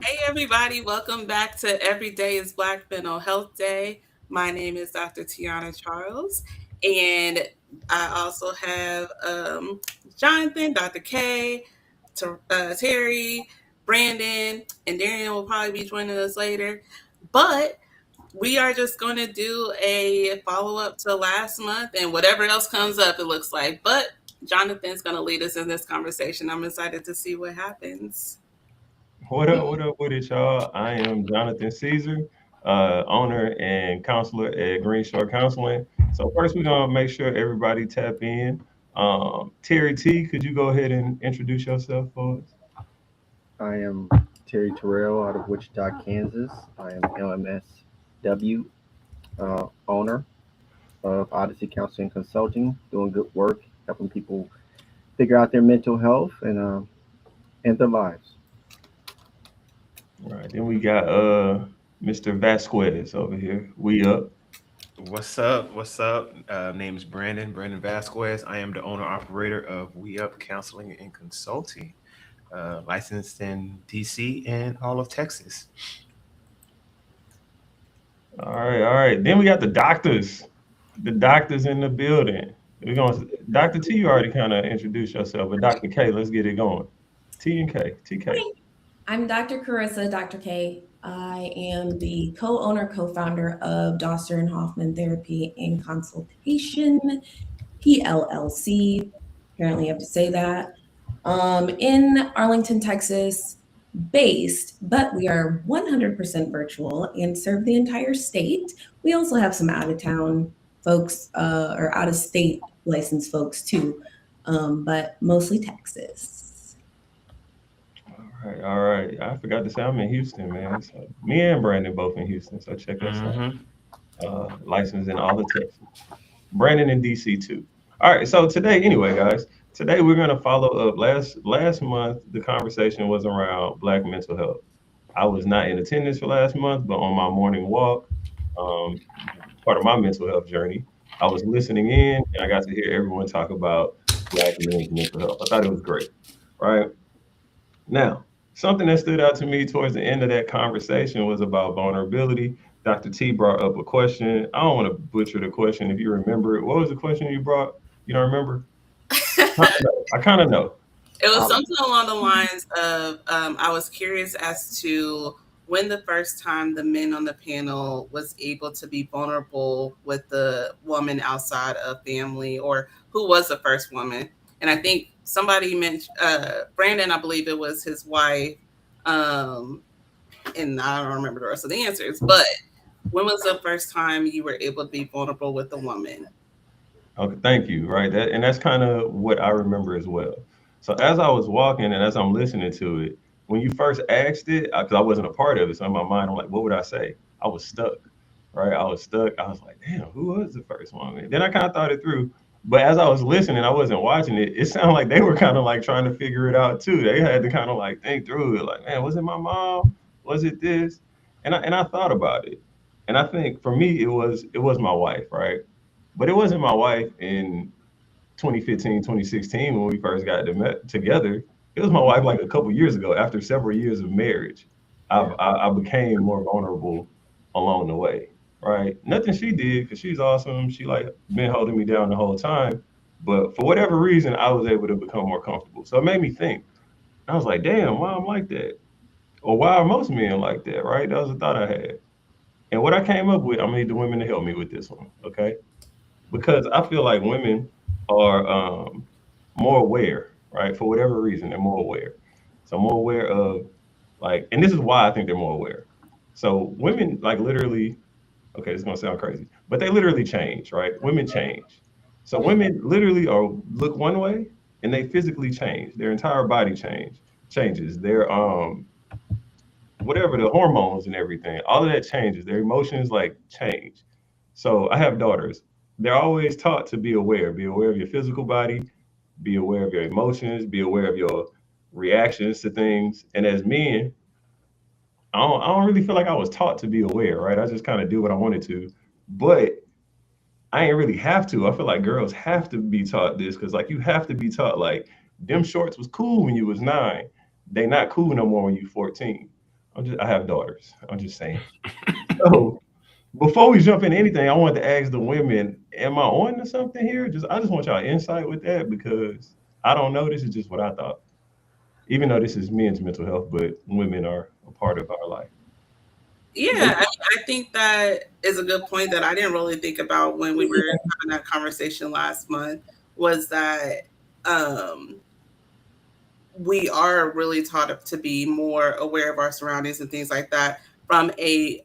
Hey, everybody, welcome back to Every Day is Black Mental Health Day. My name is Dr. Tiana Charles, and I also have Jonathan, Dr. K, Terry, Brandon, and Darian will probably be joining us later. But we are just going to do a follow up to last month and whatever else comes up, it looks like. But Jonathan's going to lead us in this conversation. I'm excited to see what happens. What up with it, y'all? I am Jonathan Caesar, owner and counselor at Green Shore Counseling. So first, we're gonna make sure everybody tap in. Terry T, could you go ahead and introduce yourself for us? I am Terry Terrell out of Wichita, Kansas. I am LMSW owner of Odyssey Counseling Consulting, doing good work, helping people figure out their mental health and their lives. All right, then we got Mr. Vasquez over here. We up. What's up? What's up? Name is Brandon Vasquez. I am the owner operator of We Up Counseling and Consulting, licensed in DC and all of Texas. All right. Then we got the doctors. The doctors in the building. We're gonna Dr. T, you already kind of introduced yourself, but Dr. K, let's get it going. T and K, TK. Hi, I'm Dr. Carissa, Dr. K. I am the co-owner, co-founder of Dosser and Hoffman Therapy and Consultation, PLLC. Apparently, I have to say that. In Arlington, Texas, based, but we are 100% virtual and serve the entire state. We also have some out of town folks or out of state licensed folks too, but mostly Texas. All right. I forgot to say I'm in Houston, man. So me and Brandon both in Houston. So check us out. Mm-hmm. Licensed in all the Texas. Brandon in DC too. All right. So today, anyway, guys, today we're gonna follow up. Last month the conversation was around Black mental health. I was not in attendance for last month, but on my morning walk, um, part of my mental health journey, I was listening in and I got to hear everyone talk about Black men's mental health. I thought it was great. Right. Now, something that stood out to me towards the end of that conversation was about vulnerability. Dr. T brought up a question. I don't want to butcher the question if you remember it. What was the question you brought? You don't remember? I kind of know. It was Um, something along the lines of I was curious as to when the first time the men on the panel was able to be vulnerable with the woman outside of family, or who was the first woman. And I think somebody mentioned Brandon, I believe it was his wife. Um, and I don't remember the rest of the answers, but when was the first time you were able to be vulnerable with a woman? okay, thank you. Right. And that's kind of what I remember as well. So as I was walking and as I'm listening to it, when you first asked it, because I wasn't a part of it, so in my mind, I'm like, what would I say? I was stuck. Right. I was stuck. I was like, damn, who was the first woman? Then I kind of thought it through. But as I was listening, I wasn't watching it. It sounded like they were kind of like trying to figure it out too. They had to kind of like think through it. Like, man, was it my mom? Was it this? And I thought about it. And I think for me, it was my wife, right? But it wasn't my wife in 2015, 2016 when we first got together. It was my wife like a couple years ago. After several years of marriage, Yeah. I became more vulnerable along the way. Right? Nothing she did because she's awesome. She like been holding me down the whole time. But for whatever reason, I was able to become more comfortable. So it made me think. I was like, damn, why I'm like that? Or why are most men like that? Right? That was a thought I had. And what I came up with, I'm gonna need the women to help me with this one. Okay, because I feel like women are more aware, right? For whatever reason, they're more aware. So more aware of like, and this is why I think they're more aware. So women like literally, okay, this is gonna sound crazy, but they literally change, right? Women change. So women literally are look one way and they physically change. Their entire body changes. Their whatever the hormones and everything, all of that changes. Their emotions like change. So I have daughters. They're always taught to be aware of your physical body, be aware of your emotions, be aware of your reactions to things. And as men, I don't really feel like I was taught to be aware, right? I just kind of do what I wanted to. But I ain't really have to. I feel like girls have to be taught this because like you have to be taught like them shorts was cool when you was 9. They not cool no more when you 14. I have daughters. I'm just saying. So before we jump into anything, I wanted to ask the women, am I on to something here? I just want y'all insight with that because I don't know. This is just what I thought. Even though this is men's mental health, but women are a part of our life. Yeah, I think that is a good point that I didn't really think about when we were having that conversation last month. Was that um, we are really taught to be more aware of our surroundings and things like that from a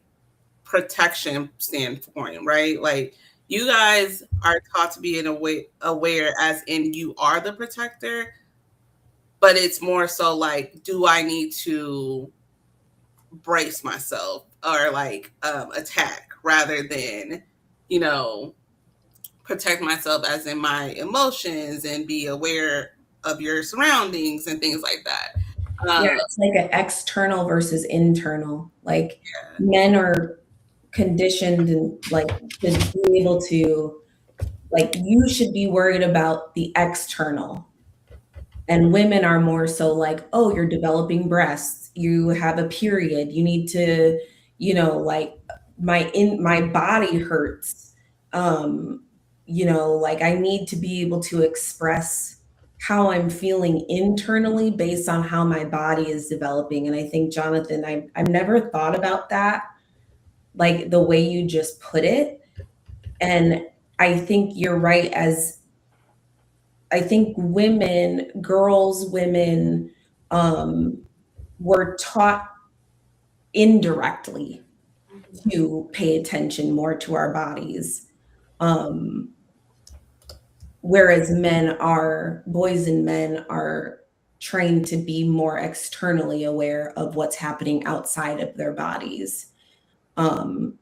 protection standpoint, right? Like you guys are taught to be in a way aware as in you are the protector, but it's more so like, do I need to brace myself or like attack rather than, you know, protect myself as in my emotions and be aware of your surroundings and things like that. Yeah, Um, it's like an external versus internal. Like men are conditioned and like to be able to, like, you should be worried about the external, and women are more so like, oh, you're developing breasts, you have a period, you need to, like, my body hurts, um like I need to be able to express how I'm feeling internally based on how my body is developing. And I think, Jonathan, I've never thought about that, like the way you just put it. And I think you're right. As I think women, girls, women, um, were taught indirectly to pay attention more to our bodies. Um, Whereas boys and men are trained to be more externally aware of what's happening outside of their bodies. Um,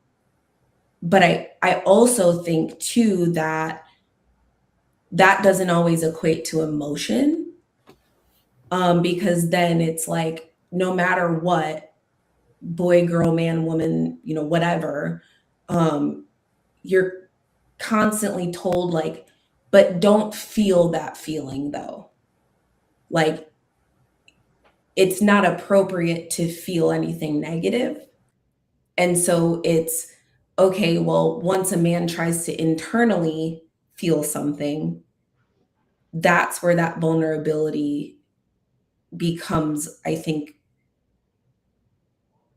but I also think too that that doesn't always equate to emotion, because then it's like no matter what, boy, girl, man, woman, whatever, um, you're constantly told like, but don't feel that feeling though. Like it's not appropriate to feel anything negative. And so it's okay, well, once a man tries to internally feel something, that's where that vulnerability becomes, I think,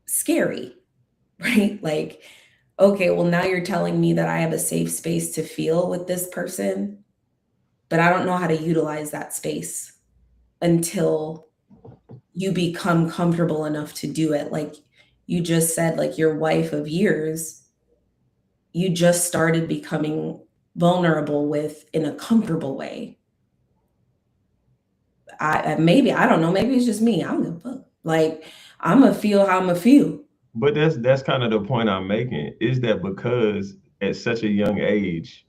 scary, right? Like, okay, well, now you're telling me that I have a safe space to feel with this person, but I don't know how to utilize that space until you become comfortable enough to do it. Like you just said, like your wife of years, you just started becoming vulnerable with in a comfortable way. I don't know, maybe it's just me. I don't give a fuck. Like I'm gonna feel how I'm gonna feel. But that's kind of the point I'm making is that because at such a young age,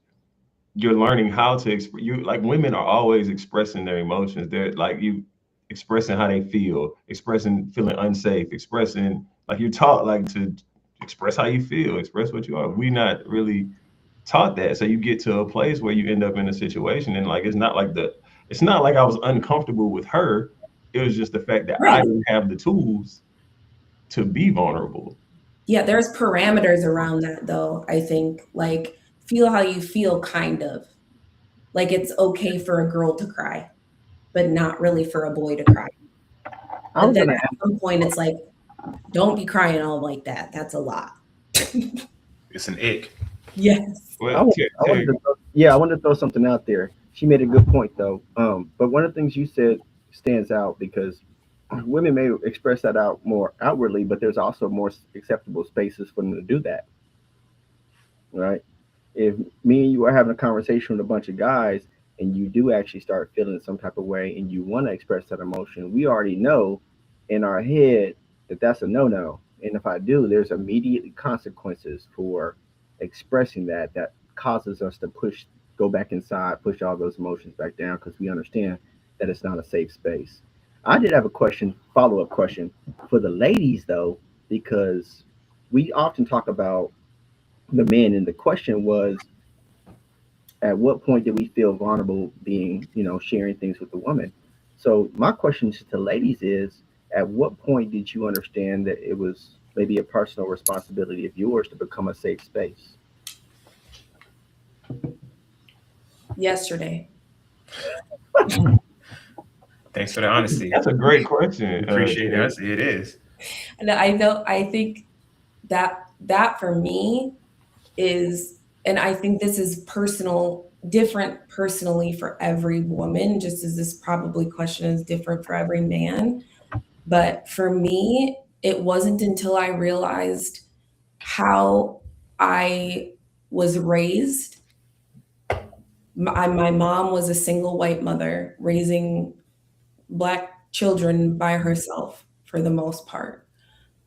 you're learning how to express. You like women are always expressing their emotions. They're like you expressing how they feel, expressing feeling unsafe, expressing like you're taught like to express how you feel, express what you are. We not really taught that. So you get to a place where you end up in a situation and like it's not like I was uncomfortable with her. It was just the fact that I Right. didn't have the tools to be vulnerable. Yeah, there's parameters around that though, I think. Like feel how you feel, kind of. Like it's okay for a girl to cry, but not really for a boy to cry. I But was then gonna at some point it's like, don't be crying all like that. That's a lot. It's an ick. Yes. I, Well, wa- I wanted to throw, yeah, I wanted to throw something out there. She made a good point though. But one of the things you said stands out because women may express that out more outwardly, but there's also more acceptable spaces for them to do that, right? If me and you are having a conversation with a bunch of guys and you do actually start feeling some type of way and you want to express that emotion, we already know in our head that that's a no-no. And if I do, there's immediately consequences for expressing that causes us to go back inside, push all those emotions back down because we understand that it's not a safe space. I did have a question, follow-up question for the ladies though, because we often talk about the men, and the question was, at what point did we feel vulnerable being, sharing things with the woman? So my question to the ladies is, At what point did you understand that it was maybe a personal responsibility of yours to become a safe space? Yesterday. Thanks for the honesty. That's a great We question. appreciate the Terry. honesty. It is. And I know, I think that for me is, and I think this is personal, different personally for every woman, just as this probably question is different for every man. But for me, it wasn't until I realized how I was raised. My mom was a single white mother raising Black children by herself for the most part.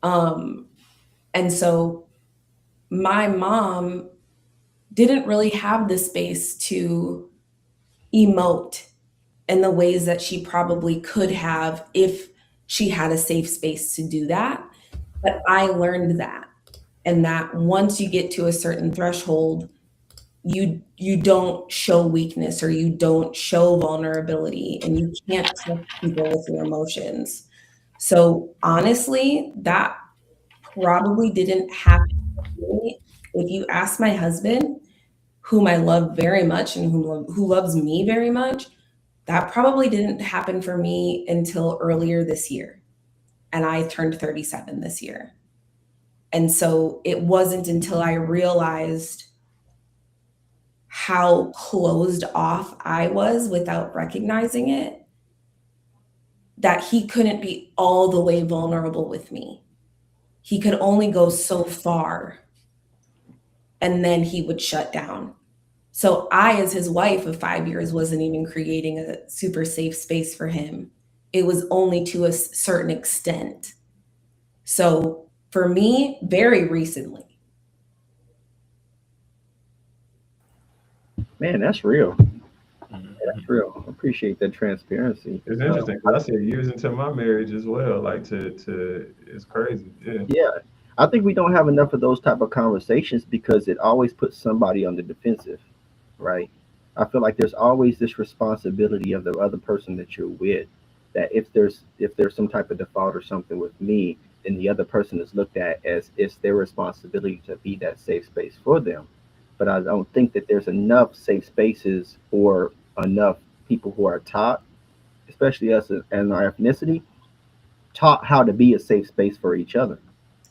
Um, and so my mom didn't really have the space to emote in the ways that she probably could have if she had a safe space to do that. But I learned that, and that once you get to a certain threshold, you don't show weakness or you don't show vulnerability, and you can't trust people with your emotions. So honestly, that probably didn't happen to me. If you ask my husband, whom I love very much and who loves me very much, that probably didn't happen for me until earlier this year. And I turned 37 this year. And so it wasn't until I realized how closed off I was without recognizing it that he couldn't be all the way vulnerable with me. He could only go so far and then he would shut down. So I, as his wife of 5 years, wasn't even creating a super safe space for him. It was only to a certain extent. So for me, very recently. Man, that's real. Mhm. That's real. I appreciate that transparency. It's interesting because I said years into my marriage as well. Like to it's crazy. Yeah. Yeah, I think we don't have enough of those type of conversations because it always puts somebody on the defensive, right? I feel like there's always this responsibility of the other person that you're with, that if there's some type of default or something with me, then the other person is looked at as it's their responsibility to be that safe space for them. But I don't think that there's enough safe spaces or enough people who are taught, especially us and our ethnicity, taught how to be a safe space for each other.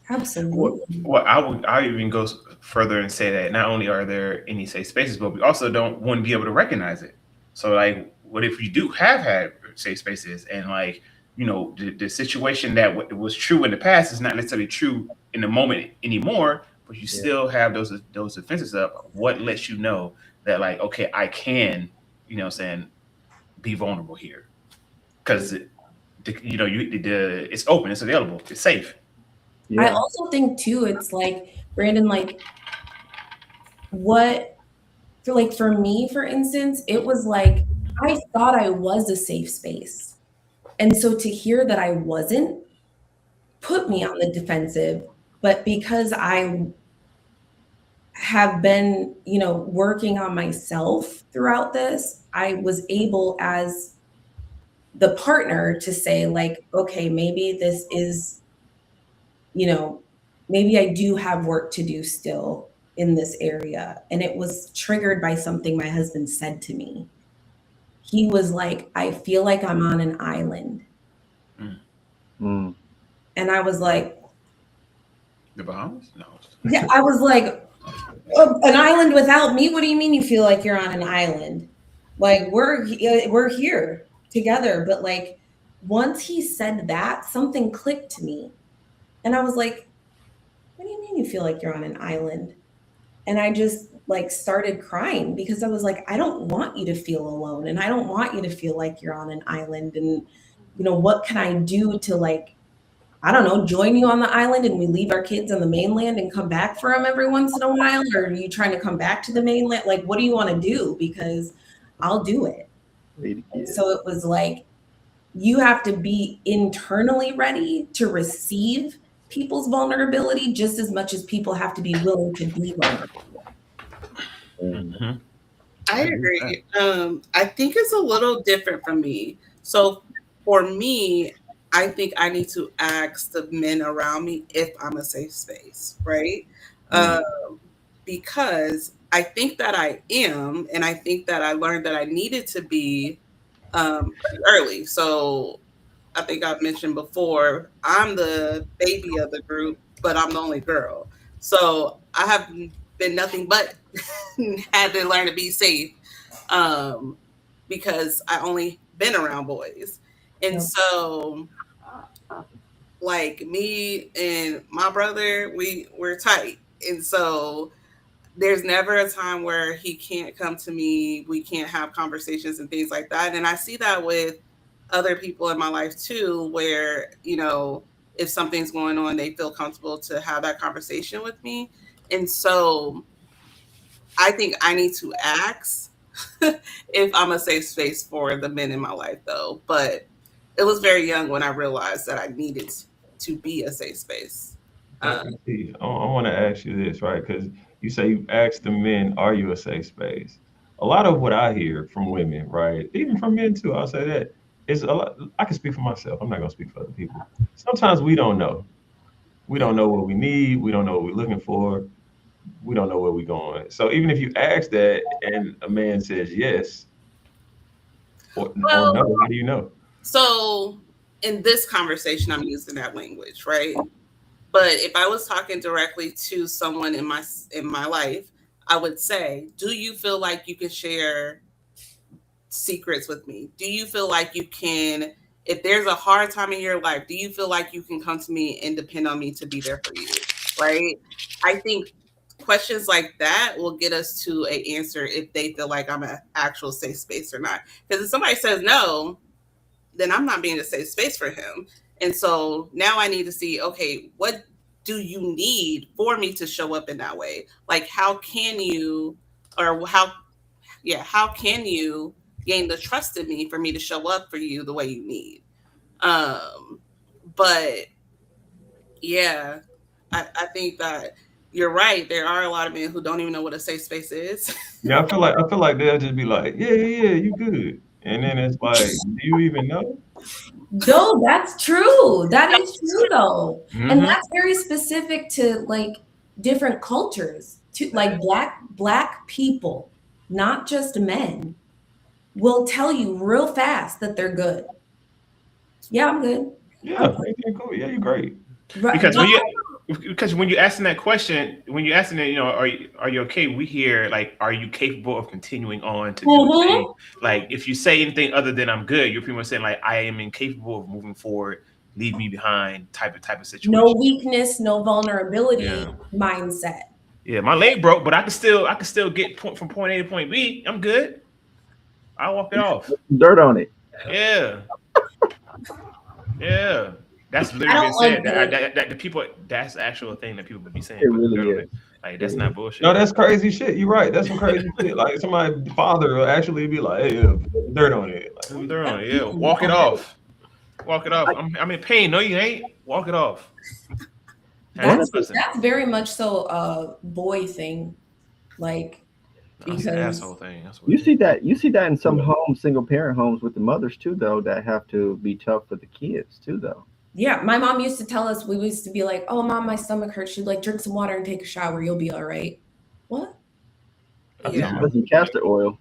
Absolutely. I would even go further and say that not only are there any safe spaces, but we also don't want to be able to recognize it. So, like, what if we do have had safe spaces, and like, the situation that was true in the past is not necessarily true in the moment anymore, but you Yeah. still have those defenses up. What lets you know that, like, okay, I can, what I'm saying, be vulnerable here because it's open, it's available, it's safe. I Yeah. also think too, it's like, Brandon, like what for me, for instance, it was like I thought I was a safe space. And so to hear that I wasn't put me on the defensive, but because I have been, working on myself throughout this, I was able as the partner to say, like, okay, maybe this is, you know, maybe I do have work to do still in this area. And it was triggered by something my husband said to me. He was like, I feel like I'm on an island. Mm. Mm. And I was like, The Bahamas? No. yeah, I was like, oh, an island without me? What do you mean you feel like you're on an island? Like we're here together, but like once he said that, something clicked to me. And I was like, what do you mean you feel like you're on an island? And I just like started crying because I was like, I don't want you to feel alone and I don't want you to feel like you're on an island. And what can I do to, like, I don't know, join you on the island and we leave our kids on the mainland and come back for them every once in a while? Or are you trying to come back to the mainland? Like, what do you want to do? Because I'll do it. Lead the And kids. so it was like, you have to be internally ready to receive people's vulnerability just as much as people have to be willing to be vulnerable. And Mhm. I agree with agree. I think it's a little different from me. So for me, I think I need to ask the men around me if I'm a safe space, right? Mm. Because I think that I am, and I think that I learned that I needed to be pretty early. So I think I've mentioned before, I'm the baby of the group, but I'm the only girl. So I have been nothing but had to learn to be safe um, because I only been around boys. And Yep. so like me and my brother, we're tight. And so there's never a time where he can't come to me, we can't have conversations and things like that. And I see that with other people in my life too, where, if something's going on, they feel comfortable to have that conversation with me. And so I think I need to ask if I'm a safe space for the men in my life, though. But it was very young when I realized that I needed to be a safe space. Uh, Dr. T, I want to ask you this, right? Because you say you asked the men, are you a safe space? A lot of what I hear from women, right, even from men too, I'll say that, is a lot. I can speak for myself. I'm not going to speak for other people. Sometimes we don't know. We don't know what we need. We don't know what we're looking for. We don't know where we're going. So even if you ask that and a man says yes or well, no, how do you know? so in this conversation, I'm using that language, right? But if I was talking directly to someone in my life, I would say, "Do you feel like you can share secrets with me? Do you feel like you can, if there's a hard time in your life, do you feel like you can come to me and depend on me to be there for you?" Right? I think questions like that will get us to an answer if they feel like I'm an actual safe space or not. Because if somebody says no, then I'm not being a safe space for him. And so now I need to see, okay, what do you need for me to show up in that way? Like, how can you, or how can you gain the trust in me for me to show up for you the way you need? Um, but yeah, I think that you're right. There are a lot of men who don't even know what a safe space is. Yeah, I feel like they'll just be like, yeah, yeah, yeah, you good. And then it's like, do you even know? No, that's true. That is true though. And Mm-hmm. that's very specific to like different cultures. To like black people, not just men, will tell you real fast that they're good. Yeah, I'm good. Yeah, I'm everything cool. Yeah, you great. right. Because when you're asking that question, when you're asking that, are you okay? We hear like, are you capable of continuing on to do the Mhm. thing? Like, if you say anything other than I'm good, you're pretty much saying like, I am incapable of moving forward, leave me behind, type of No situation. weakness, no vulnerability Yeah, mindset. yeah. My leg broke, but I can still get from point A to point B. I'm good. I'll walk it off. Dirt on it. Yeah, yeah. That's I literally been don't like said. That, the that the people. That's the actual thing that people be saying. It Put really dirt on it. is. Like, It that's really not is. No, bullshit. that's crazy shit. You're right. That's some crazy shit. Like somebody father will actually be like, hey, put dirt on it. Like, Put what? dirt on it. Yeah, walk it okay. off. Walk it off. I'm in pain. No, you ain't. Walk it off. Have One a of That's the lesson. that's very much so a boy thing. Like That's an because asshole thing. That's what you it is. see that in some homes, single parent homes with the mothers too, though, that have to be tough for the kids too, though. yeah, my mom used to tell us, we used to be like, "Oh, mom, my stomach hurts." She'd like, "Drink some water and take a shower. You'll be all right." What? I You tell Yeah. should my put some castor oil.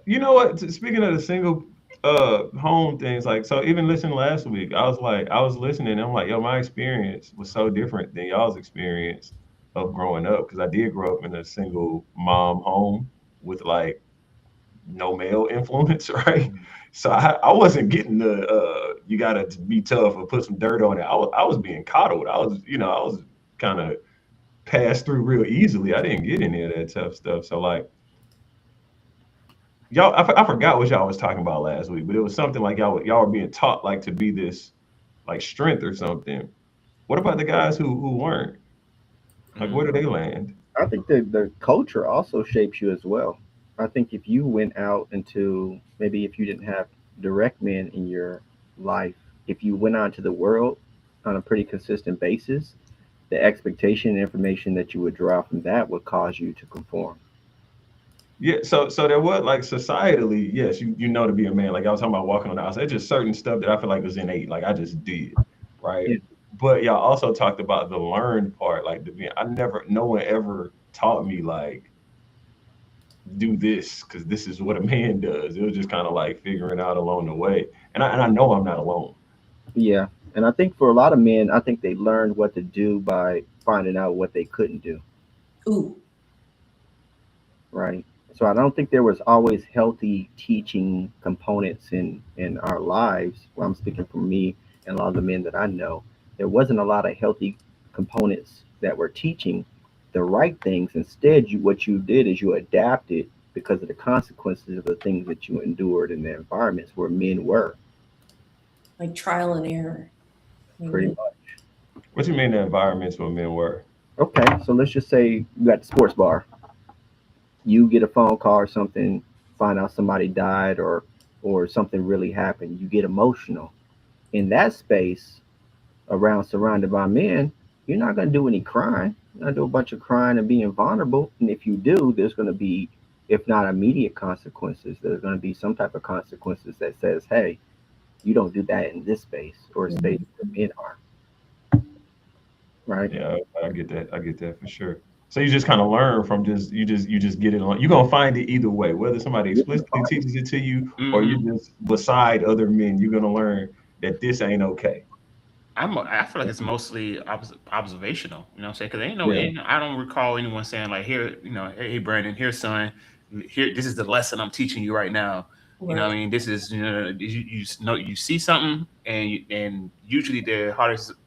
You know what? Speaking of the single home things, like so even listening last week, I was listening and I'm like, yo, my experience was so different than y'all's experience of growing up. Cause I did grow up in a single mom home with like no male influence, right? So I wasn't getting the you gotta be tough or put some dirt on it. I was being coddled. I was kind of passed through real easily. I didn't get any of that tough stuff. So like y'all, I forgot what y'all was talking about last week, but it was something like y'all were being taught like to be this like strength or something. What about the guys who weren't? Like where do Mm. they land? I think the culture also shapes you as well. I think if you went out into, maybe if you didn't have direct men in your life, if you went out into the world on a pretty consistent basis, the expectation and information that you would draw from that would cause you to conform. Yeah, so there was like societally, yes, you know to be a man. Like I was talking about walking on the outside. There's just certain stuff that I feel like was innate. Like I just did, right? Yeah. But y'all also talked about the learned part. Like the being, no one ever taught me like do this because this is what a man does. It was just kind of like figuring out along the way. And I know I'm not alone. Yeah. And I think for a lot of men, I think they learned what to do by finding out what they couldn't do. Ooh, Right. So I don't think there was always healthy teaching components in our lives. Well, I'm speaking for me and a lot of the men that I know. There wasn't a lot of healthy components that were teaching the right things. Instead, what you did is you adapted because of the consequences of the things that you endured in the environments where men were like trial and error. pretty Maybe. much. What you mean the environments where men were? Okay, so let's just say you got the sports bar. You get a phone call or something, find out somebody died or something really happened. You get emotional in that space around surrounded by men. You're not going to do any crying. You're going to do a bunch of crying and being vulnerable. And if you do, there's going to be, if not immediate consequences, there's going to be some type of consequences that says, hey, you don't do that in this space or a space Mhm. where men are, right? Yeah, I get that. I get that for sure. So you just kind of learn from just get it on. You're gonna find it either way, whether somebody You're gonna explicitly find it. teaches it to you or Hmm. you just beside other men. You're gonna learn that this ain't okay. I feel like it's mostly observational. You know what I'm saying? Because Yeah. I don't recall anyone saying like, here, hey Brandon, here son, here, this is the lesson I'm teaching you right now. You know what I Right. mean? This is, you know, you see something, and usually the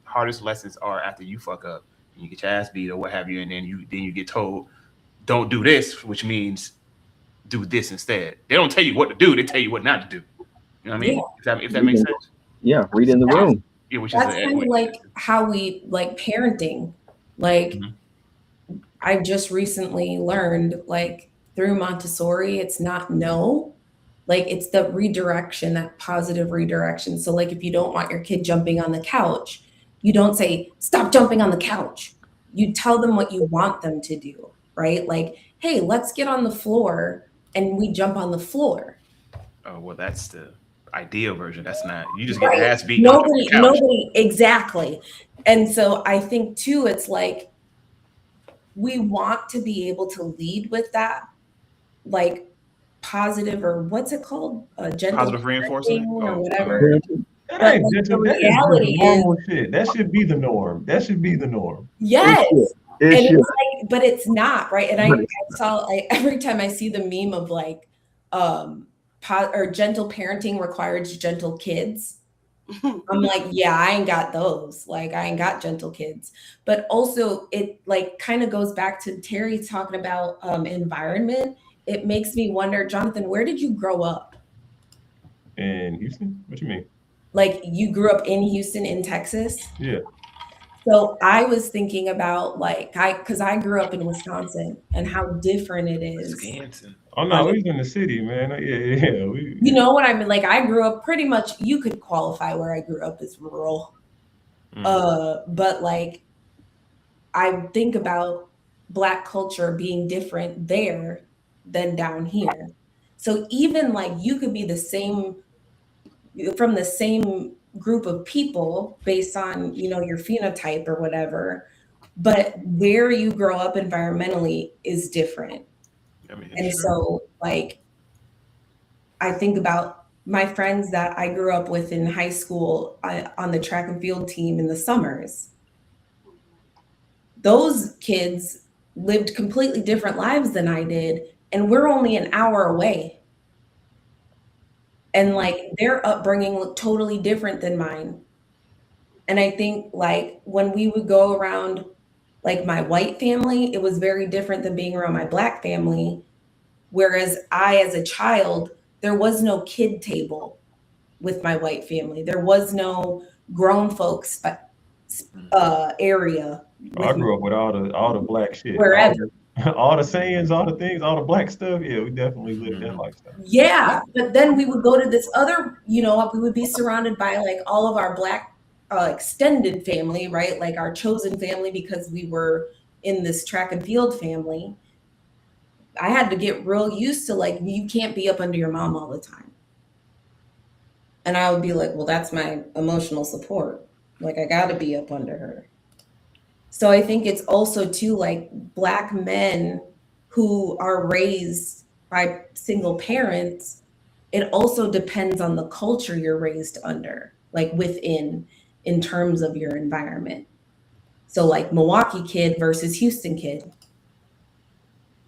hardest lessons are after you fuck up and you get your ass beat or what have you, and then you get told don't do this, which means do this instead. They don't tell you what to do; they tell you what not to do. You know what I Yeah. mean? If that makes Reading, sense. yeah, Which reading the is room. yeah, which is That's kind of like how we like parenting. Like Mhm. I just recently learned, like through Montessori, it's not no, like it's the redirection, that positive redirection. So, like if you don't want your kid jumping on the couch, you don't say, stop jumping on the couch. You tell them what you want them to do, right? Like, hey, let's get on the floor and we jump on the floor. Oh well, that's the ideal version. That's not. You just get Right. ass beat. Don't jump on the couch. Nobody, exactly. And so I think too, it's like we want to be able to lead with that, like positive, or what's it called? Gentle Positive parenting reinforcement. or Oh, whatever. That But ain't like the gentle. That is just reality is, normal shit. That should be the norm. That should be the norm. It yes. should. It And should. it's like, but it's not, right? And But I saw, like, every time I see the meme of like, or gentle parenting requires gentle kids. I'm like, yeah, I ain't got those. Like, I ain't got gentle kids. But also, it like kind of goes back to Terry talking about environment. It makes me wonder, Jonathan, where did you grow up? In Houston, what you mean? Like, you grew up in Houston, in Texas? Yeah. So I was thinking about like because I grew up in Wisconsin and how different it is. Wisconsin. Oh no, we was in the city, man. Yeah, yeah. You know what I mean? Like I grew up pretty much, you could qualify where I grew up as rural. Mm. But like I think about Black culture being different there than down here. So even like you could be the same, from the same group of people based on, your phenotype or whatever, but where you grow up environmentally is different. I mean, And sure. so like I think about my friends that I grew up with in high school, on the track and field team in the summers. Those kids lived completely different lives than I did, and we're only an hour away. And like their upbringing looked totally different than mine. And I think like when we would go around like my white family, it was very different than being around my Black family. Whereas I, as a child, there was no kid table with my white family. There was no grown folks Mm. area I with grew up with all the black shit, wherever. all the sayings, all the things, all the black stuff. Yeah, we definitely lived that Mhm. lifestyle. Yeah, but then we would go to this other, we would be surrounded by like all of our Black extended family, right? Like our chosen family, because we were in this track and field family. I had to get real used to like, you can't be up under your mom all the time. And I would be like, well, that's my emotional support. Like, I got to be up under her. So I think it's also too like Black men who are raised by single parents. It also depends on the culture you're raised under, like within, in terms of your environment. So, like Milwaukee kid versus Houston kid.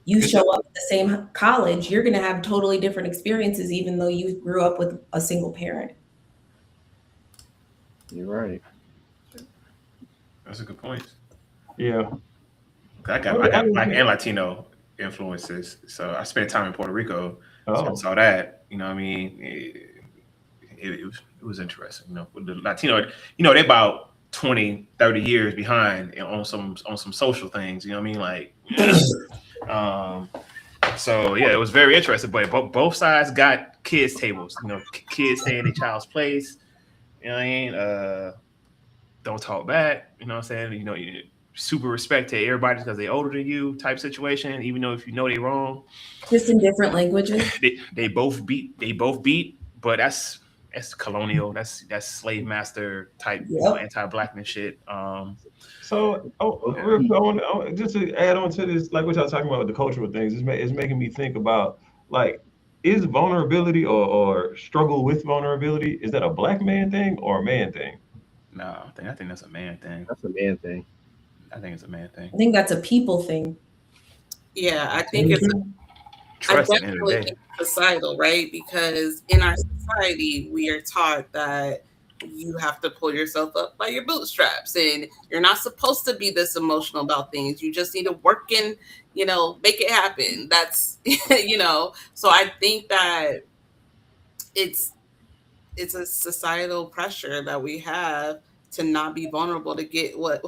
You It's show up at the same college, you're going to have totally different experiences, even though you grew up with a single parent. You're right. That's a good point. yeah. I got Black and Latino influences. So I spent time in Puerto Rico, so I Oh, saw that. You know, what I mean, it was interesting. You know, with the Latino, you know, they're about 20, 30 years behind on some social things. You know what I mean? Like, um, so yeah, it was very interesting. But both sides got kids tables. You know, kids stay in their child's place. You know what I mean? Don't talk back. You know what I'm saying? You know, super respect to everybody because they older than you type situation. Even though if you know they wrong, Just in different languages. they both beat. They both beat. But that's colonial. That's slave master type. You know, Yep. anti-blackness shit. so real quick, just to add on to this, like what y'all talking about with the cultural things, it's making me think about like, is vulnerability or struggle with vulnerability, is that a Black man thing or a man thing? No, I think that's a man thing. That's a man thing. I think it's a man thing. I think that's a people thing. Yeah, I think it's I Trust at the end of the definitely day. think it's societal, right? Because in our society, we are taught that you have to pull yourself up by your bootstraps and you're not supposed to be this emotional about things. You just need to work and, make it happen. That's, so I think that it's it's a societal pressure that we have to not be vulnerable to get what.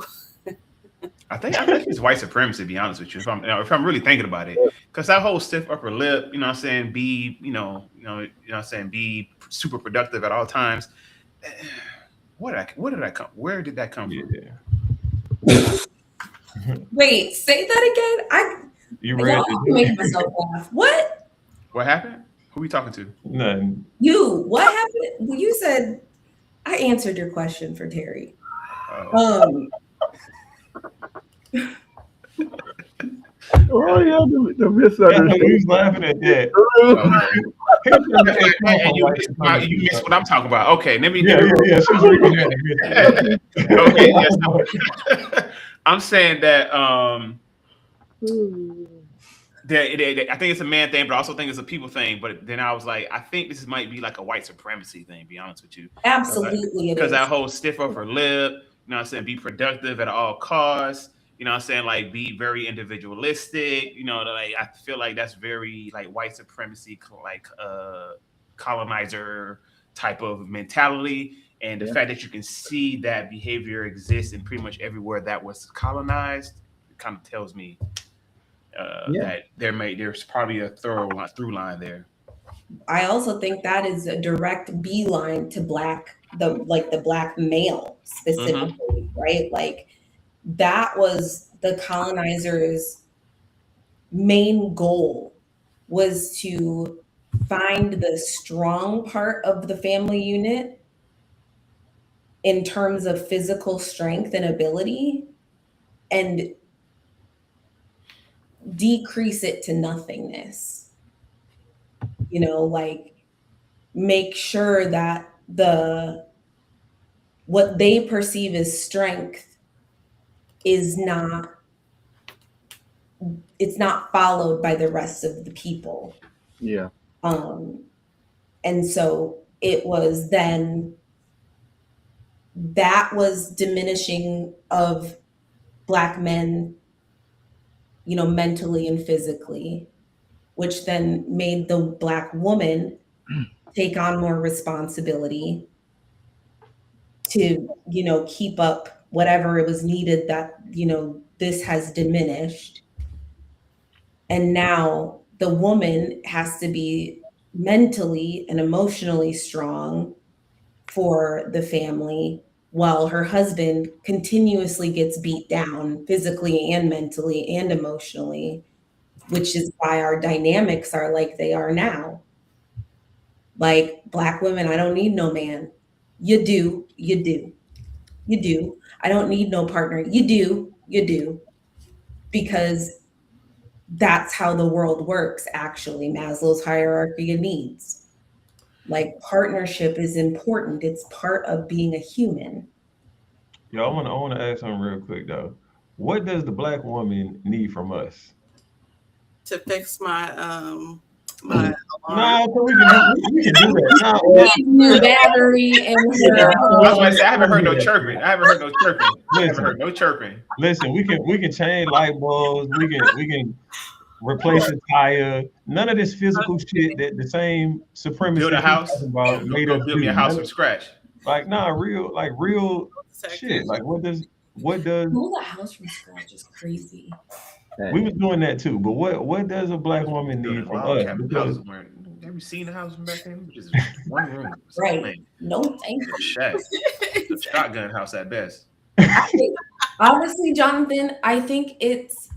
I think it's white supremacy. To be honest with you, if I'm really thinking about it, because that whole stiff upper lip, you know, what I'm saying, be, what I'm saying, be super productive at all times. What did I come? Where did that come from? Yeah. Wait, say that again. You Y'all, read I'm making myself laugh. What? What happened? Who we talking to? nothing. You? What happened? Well, you said I answered your question for Terry. Oh. Oh yeah, the That's why misunderstanding. we was laughing at that. And you missed what I'm talking about. Okay, let me. Yeah. She was reading that. Okay, yes. I'm saying that I think it's a man thing, but I also think it's a people thing. But then I was like, I think this might be like a white supremacy thing. To be honest with you, Absolutely, it because is. that whole stiff upper lip. You know what I'm saying? Be productive at all costs. You know what I'm saying? Like, be very individualistic. You know, like, I feel like that's very like white supremacy, like colonizer type of mentality. And the fact that you can see that behavior exists in pretty much everywhere that was colonized, it kind of tells me that there's probably a through line there. I also think that is a direct beeline to the Black male specifically, right? Like, that was the colonizers' main goal, was to find the strong part of the family unit in terms of physical strength and ability and decrease it to nothingness. Like, make sure that what they perceive as strength is not followed by the rest of the people. Yeah. And so it was then that was diminishing of Black men, mentally and physically, which then made the Black woman take on more responsibility to, keep up whatever it was needed that, this has diminished. And now the woman has to be mentally and emotionally strong for the family while her husband continuously gets beat down physically and mentally and emotionally which is why our dynamics are like they are now. Like Black women, I don't need no man. You do, you do, you do. I don't need no partner. You do, you do. Because that's how the world works, actually. Maslow's hierarchy of needs. Like partnership is important. It's part of being a human. Yo, I wanna ask something real quick though. What does the black woman need from us? To fix my alarm. No, so we can do that. No, She needs new battery in yeah, her. I was about to say, I I haven't wanna heard hear no that. chirping. I haven't heard no chirping. I haven't Listen, heard no chirping. listen. We can change light bulbs. We can replace a tire. None of this physical shit that the same Build a supremacists you house. talking about Go, made go us build me a do. house from scratch. Like nah, real Second. shit. Like what does Build a house from scratch is crazy. we was doing that too, but what does a black woman need Building from log us? cabin Because houses where have you seen the house from back then? Which is one room. Right. Man, No, thank you. a shack. A shotgun house at best. Honestly, Jonathan, I think it's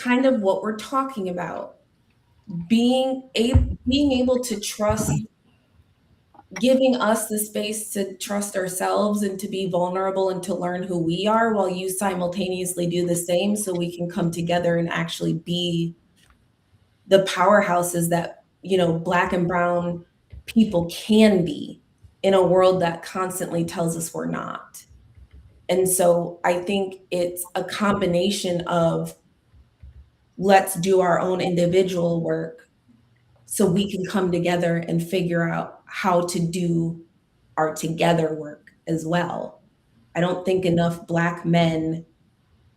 kind of what we're talking about. Being able to trust, giving us the space to trust ourselves and to be vulnerable and to learn who we are while you simultaneously do the same so we can come together and actually be the powerhouses that, Black and brown people can be in a world that constantly tells us we're not. And so I think it's a combination of let's do our own individual work so we can come together and figure out how to do our together work as well. I don't think enough Black men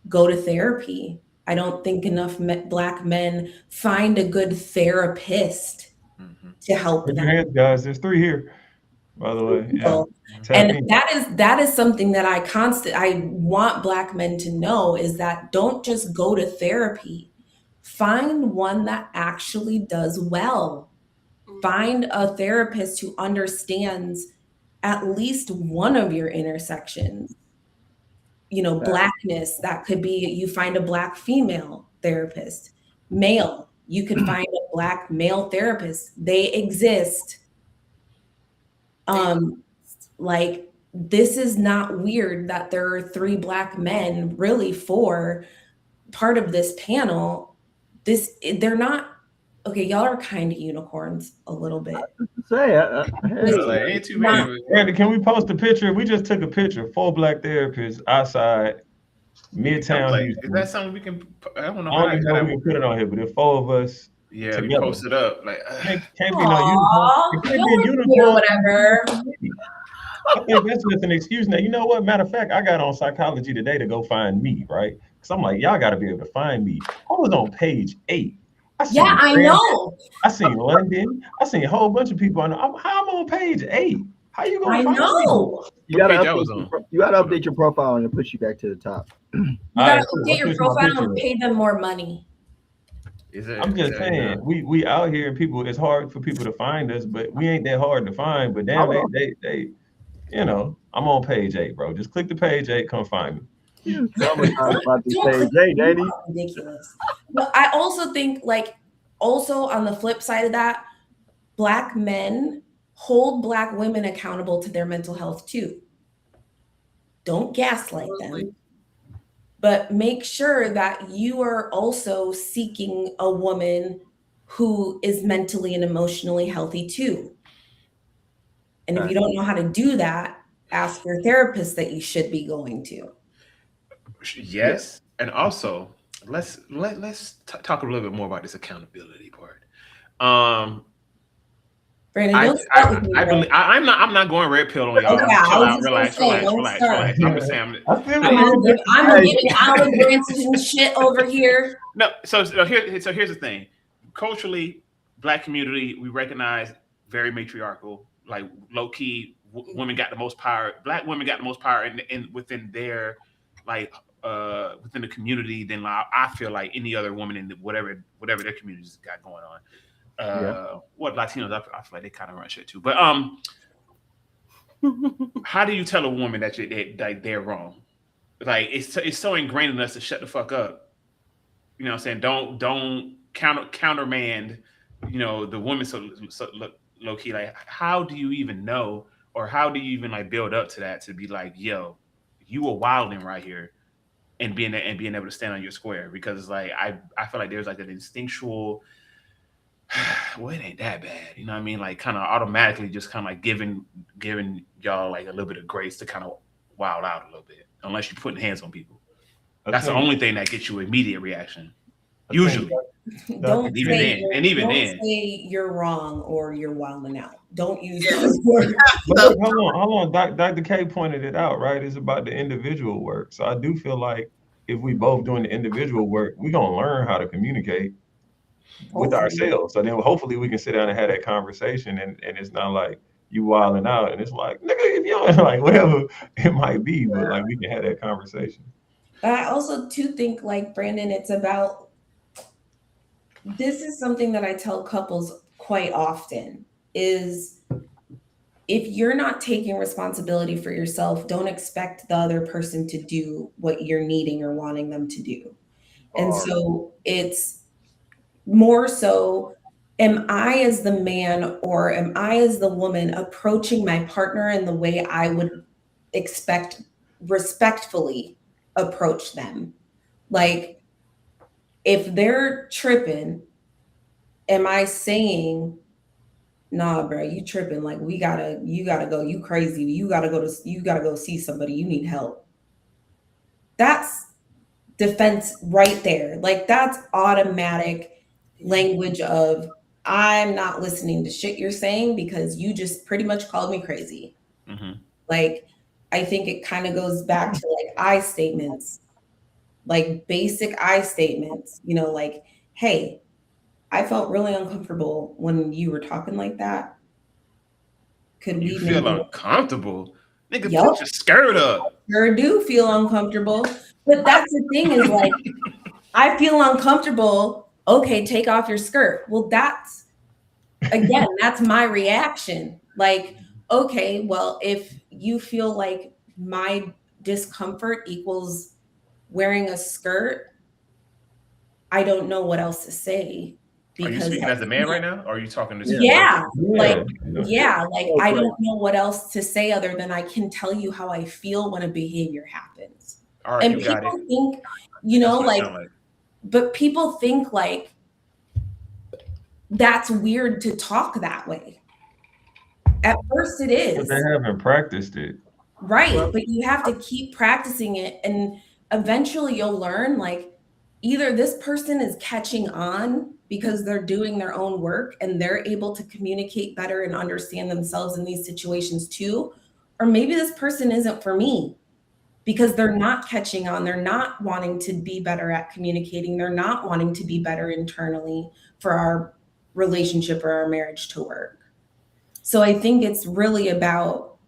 go to therapy. I don't think enough Black men find a good therapist Mm-hmm. to help put your them. hands, guys. There's 3 here, by the way. Yeah, tap And in. that is something that I want Black men to know is that don't just go to therapy. Find one that actually does well. Find a therapist who understands at least one of your intersections. Blackness, that could be you find a Black female therapist. Male, you could find a Black male therapist. They exist. Like this is not weird that there are 3 Black men, really 4, part of this panel. They're not okay. Y'all are kind of unicorns a little bit. Say, Like, ain't too many. Randy, can we post a picture? We just took a picture. 4 black therapists outside Midtown Like, is Houston. that something we can? I don't know I how don't even know that if we can put it on here, but if 4 of us Yeah, we together, post it up. Like, can't be no unicorn. It can't be a unicorn. Whatever. I think that's just an excuse now. You know what? Matter of fact, I got on psychology today to go find me, right? Because I'm like, y'all got to be able to find me. I was on page 8. Yeah, I know. I seen London. I seen a whole bunch of people. How I'm on page 8? How you gonna I find know. me? You gotta What page I was update your profile and it puts you back to the top. You All gotta right, cool. update your I'll push my profile picture and up. pay them more money. I'm just saying, we out here and people. It's hard for people to find us, but we ain't that hard to find. But damn, they I'm on page 8, bro. Just click the page 8, come find me. You traumatized about this Don't page, click- Danny. Ridiculous. But I also think, also on the flip side of that, Black men hold Black women accountable to their mental health too. Don't gaslight them, but make sure that you are also seeking a woman who is mentally and emotionally healthy too. And if you don't know how to do that, ask your therapist that you should be going to. Yes, and also let's talk a little bit more about this accountability part. Brandon, I don't start with me. believe I'm not going red pill on y'all. Okay, I Chill was out, just relax. I'm just saying. I'm giving olive branches and shit over here. No, so here's the thing. Culturally, Black community, we recognize very matriarchal, like low key. Women got the most power. Black women got the most power in within their within the community than I feel like any other woman in whatever their communities got going on. What Latinos, I feel like they kind of run shit too. But how do you tell a woman that they're wrong? Like it's so ingrained in us to shut the fuck up. you know what I'm saying, don't countermand, you know, the woman. So low key, like, how do you even know, or how do you even like build up to that, to be like, yo, you were wilding right here, and being able to stand on your square? Because it's like, I feel like there's like an instinctual, well, it ain't that bad, you know what I mean, like kind of automatically just kind of like giving y'all like a little bit of grace to kind of wild out a little bit, unless you're putting hands on people. I That's the think only thing that gets you immediate reaction, I think usually. Dr. Don't And even say then, and even don't then, say you're wrong or you're wilding out. Don't use Yes. those words. But So, look, hold on. Dr. K pointed it out, right? It's about the individual work. So I do feel like if we both doing the individual work, we're gonna learn how to communicate with Hopefully. ourselves. So then hopefully we can sit down and have that conversation, and it's not like you wilding out and it's like, nigga, if you don't like whatever it might be, but like we can have that conversation. But I also too think, like Brandon, it's about, this is something that I tell couples quite often, is if you're not taking responsibility for yourself, don't expect the other person to do what you're needing or wanting them to do. And Or so it's more so, am I as the man or am I as the woman approaching my partner in the way I would expect respectfully approach them? Like, if they're tripping, am I saying, nah, bro, you tripping? Like, you gotta go, you crazy, you gotta go see somebody, you need help. That's defense right there. Like, that's automatic language of, I'm not listening to shit you're saying because you just pretty much called me crazy. hmm Like, I think it kind of goes back to like I statements, like basic I statements, like, hey, I felt really uncomfortable when you were talking like that. Could you we feel maybe, uncomfortable, nigga, yep, put your skirt up. sure do feel uncomfortable. But that's the thing, is like, I feel uncomfortable. Okay, take off your skirt. Well, that's my reaction. Like, okay, well, if you feel like my discomfort equals wearing a skirt, I don't know what else to say, Are you because speaking as a man right now, or are you talking to yeah, both yeah, people? like, Yeah. Yeah. yeah, like, so I great. don't know what else to say other than I can tell you how I feel when a behavior happens. All right, And you got it. people think, That's what it like, sounds like. but people think like that's weird to talk that way. At first it But they is, haven't practiced it. right? Well, But you have to keep practicing it, and eventually you'll learn, like, either this person is catching on because they're doing their own work and they're able to communicate better and understand themselves in these situations too, or maybe this person isn't for me because they're not catching on, they're not wanting to be better at communicating, they're not wanting to be better internally for our relationship or our marriage to work. So I think it's really about,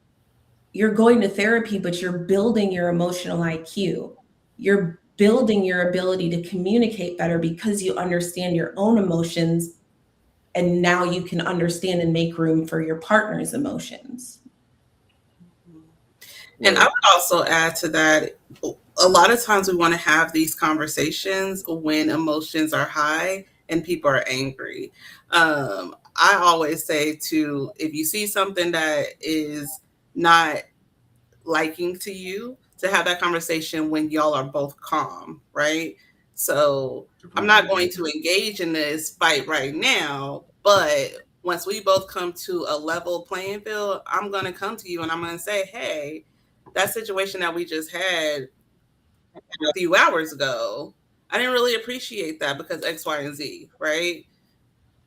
you're going to therapy, but you're building your emotional IQ. You're building your ability to communicate better because you understand your own emotions. And now you can understand and make room for your partner's emotions. and I Right. would also add to that, a lot of times we want to have these conversations when emotions are high and people are angry. I always say to, if you see something that is not liking to you, to have that conversation when y'all are both calm, right? So I'm not going to engage in this fight right now, but once we both come to a level playing field, I'm going to come to you and I'm going to say, hey, that situation that we just had a few hours ago, I didn't really appreciate that because X, Y, and Z, right?